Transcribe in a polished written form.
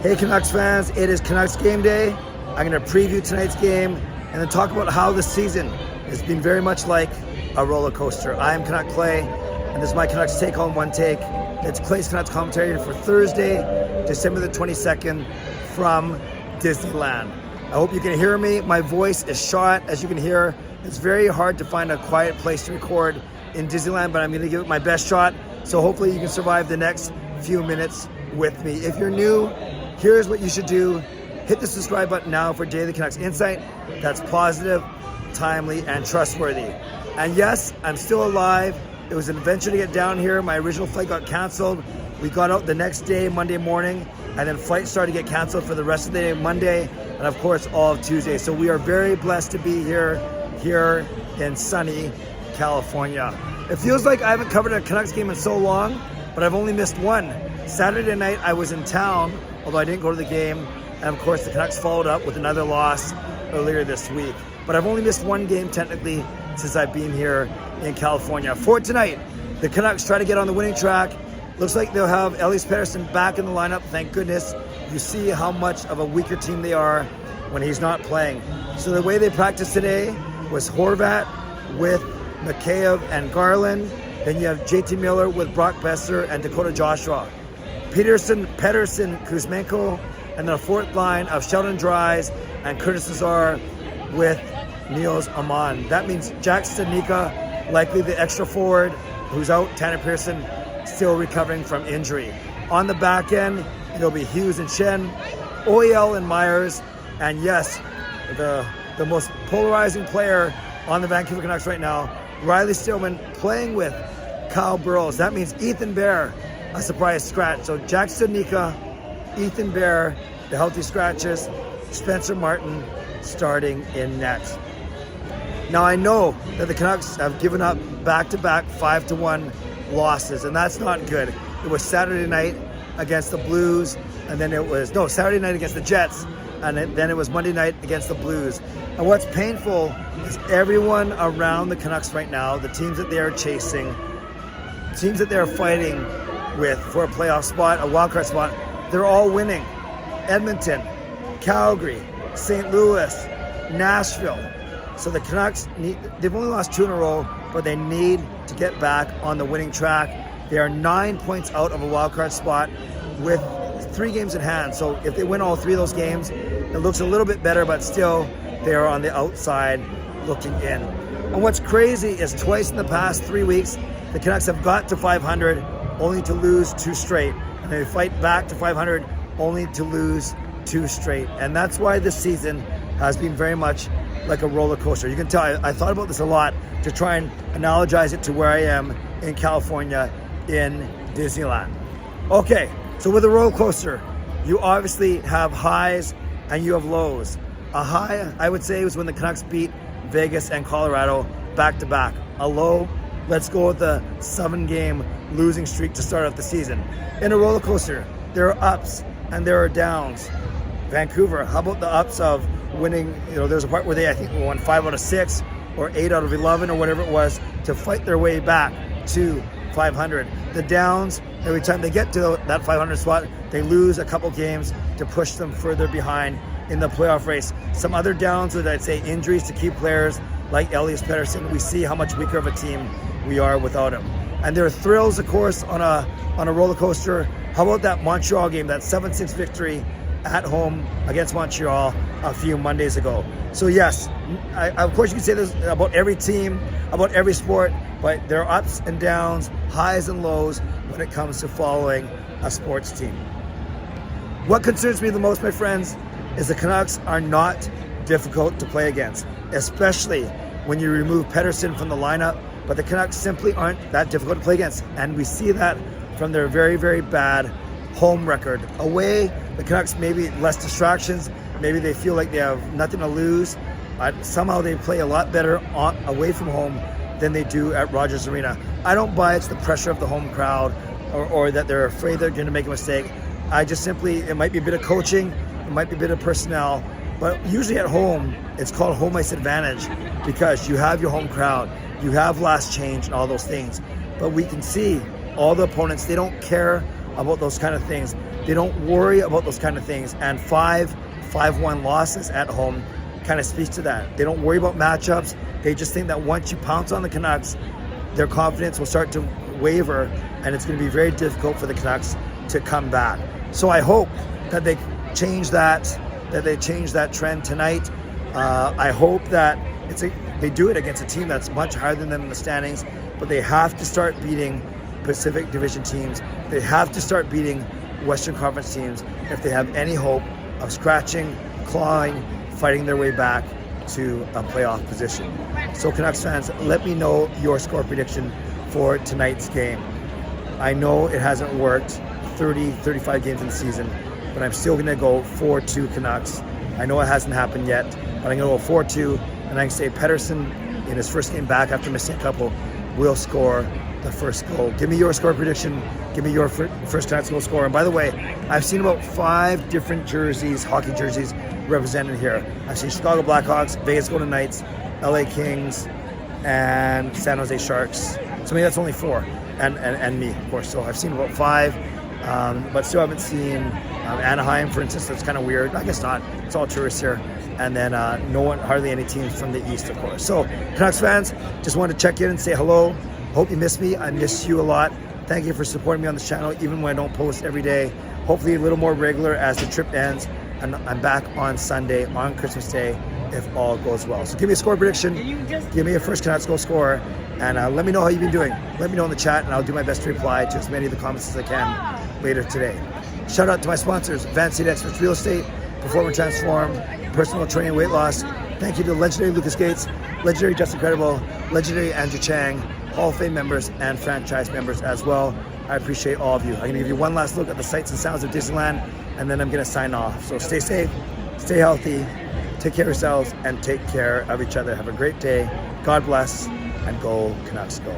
Hey Canucks fans, it is Canucks Game Day. I'm going to preview tonight's game and then talk about how the season has been very much like a roller coaster. I am Canuck Clay, and this is my Canucks Take Home One Take. It's Clay's Canucks commentary for Thursday, December the 22nd from Disneyland. I hope you can hear me. My voice is shot, as you can hear. It's very hard to find a quiet place to record in Disneyland, but I'm going to give it my best shot. So hopefully you can survive the next few minutes with me. If you're new, here's what you should do. Hit the subscribe button now for Daily Canucks Insight that's positive, timely, and trustworthy. And yes, I'm still alive. It was an adventure to get down here. My original flight got canceled. We got out the next day, Monday morning, and then flights started to get canceled for the rest of the day, Monday, and of course all of Tuesday. So we are very blessed to be here in sunny California. It feels like I haven't covered a Canucks game in so long, but I've only missed one. Saturday night I was in town, although I didn't go to the game, and of course the Canucks followed up with another loss earlier this week. But I've only missed one game technically since I've been here in California. For tonight, the Canucks try to get on the winning track. Looks like they'll have Elias Pettersson back in the lineup, thank goodness. You see how much of a weaker team they are when he's not playing. So the way they practiced today was Horvat with Mikheyev and Garland. Then you have JT Miller with Brock Besser and Dakota Joshua. Pettersson, Hsmfangirl, and then a fourth line of Sheldon Dries and Curtis Lazar with Niels Amon. That means Jack Studnicka, likely the extra forward, who's out. Tanner Pearson still recovering from injury. On the back end, it'll be Hughes and Chen, OEL and Myers, and yes, the most polarizing player on the Vancouver Canucks right now, Riley Stillman, playing with Kyle Burrows. That means Ethan Bear, a surprise scratch. So Jack Studnicka, Ethan Bear, the healthy scratches, Spencer Martin starting in net. Now I know that the Canucks have given up back-to-back 5-1 losses, and that's not good. It was Saturday night against the Blues, and then it was, Saturday night against the Jets, and then it was Monday night against the Blues. And what's painful is everyone around the Canucks right now, the teams that they are chasing, teams that they're fighting with for a playoff spot, a wildcard spot, they're all winning. Edmonton, Calgary, St. Louis, Nashville. So the Canucks, they've only lost 2 in a row, but they need to get back on the winning track. They are 9 points out of a wildcard spot with 3 games in hand. So if they win all 3 of those games, it looks a little bit better, but still they are on the outside looking in. And what's crazy is twice in the past 3 weeks, the Canucks have got to 500 only to lose 2 straight. And they fight back to 500 only to lose 2 straight. And that's why this season has been very much like a roller coaster. You can tell I thought about this a lot to try and analogize it to where I am in California in Disneyland. Okay, so with a roller coaster, you obviously have highs and you have lows. A high, I would say, was when the Canucks beat Vegas and Colorado back to back. A low, let's go with the 7-game losing streak to start off the season. In a roller coaster, there are ups and there are downs. Vancouver, how about the ups of winning? There's a part where they, I think, won 5 out of 6 or 8 out of 11 or whatever it was to fight their way back to 500. The downs, every time they get to that 500 spot, they lose a couple games to push them further behind in the playoff race. Some other downs would, I'd say, injuries to key players like Elias Pettersson. We see how much weaker of a team we are without him. And there are thrills, of course, on a roller coaster. How about that Montreal game, that 7-6 victory at home against Montreal a few Mondays ago? So yes, of course you can say this about every team, about every sport, but there are ups and downs, highs and lows when it comes to following a sports team. What concerns me the most, my friends, is the Canucks are not difficult to play against, especially when you remove Pettersson from the lineup. But the Canucks simply aren't that difficult to play against, and we see that from their very, very bad home record. Away, the Canucks maybe less distractions, maybe they feel like they have nothing to lose. Somehow they play a lot better away from home than they do at Rogers Arena. I don't buy it's the pressure of the home crowd or that they're afraid they're going to make a mistake. I just simply, it might be a bit of coaching, it might be a bit of personnel, but usually at home, it's called home ice advantage because you have your home crowd, you have last change and all those things. But we can see all the opponents, they don't care about those kind of things. They don't worry about those kind of things. And 5-1 losses at home kind of speaks to that. They don't worry about matchups. They just think that once you pounce on the Canucks, their confidence will start to waver, and it's going to be very difficult for the Canucks to come back. So I hope that they change that trend tonight. I hope that they do it against a team that's much higher than them in the standings, but they have to start beating Pacific Division teams. They have to start beating Western Conference teams if they have any hope of scratching, clawing, fighting their way back to a playoff position. So Canucks fans, let me know your score prediction for tonight's game. I know it hasn't worked 35 games in the season, but I'm still going to go 4-2 Canucks. I know it hasn't happened yet, but I'm going to go 4-2, and I can say Pettersson, in his first game back after missing a couple, will score the first goal. Give me your score prediction. Give me your first Canucks goal score. And by the way, I've seen about 5 different jerseys, hockey jerseys, represented here. I've seen Chicago Blackhawks, Vegas Golden Knights, LA Kings, and San Jose Sharks. So maybe that's only 4, and me, of course. So I've seen about 5, but still haven't seen Anaheim, for instance. That's kind of weird. I guess not. It's all tourists here. And then hardly any teams from the East, of course. So Canucks fans, just wanted to check in and say hello. Hope you miss me. I miss you a lot. Thank you for supporting me on this channel, even when I don't post every day. Hopefully a little more regular as the trip ends. And I'm back on Sunday, on Christmas Day, if all goes well. So give me a score prediction. Give me a first Canucks goal score. And let me know how you've been doing. Let me know in the chat, and I'll do my best to reply to as many of the comments as I can later today. Shout out to my sponsors, Advanced State Experts Real Estate, Perform and Transform, Personal Training and Weight Loss. Thank you to legendary Lucas Gates, legendary Justin Credible, legendary Andrew Chang, Hall of Fame members and franchise members as well. I appreciate all of you. I'm going to give you one last look at the sights and sounds of Disneyland, and then I'm going to sign off. So stay safe, stay healthy, take care of yourselves, and take care of each other. Have a great day. God bless, and go Canucks go.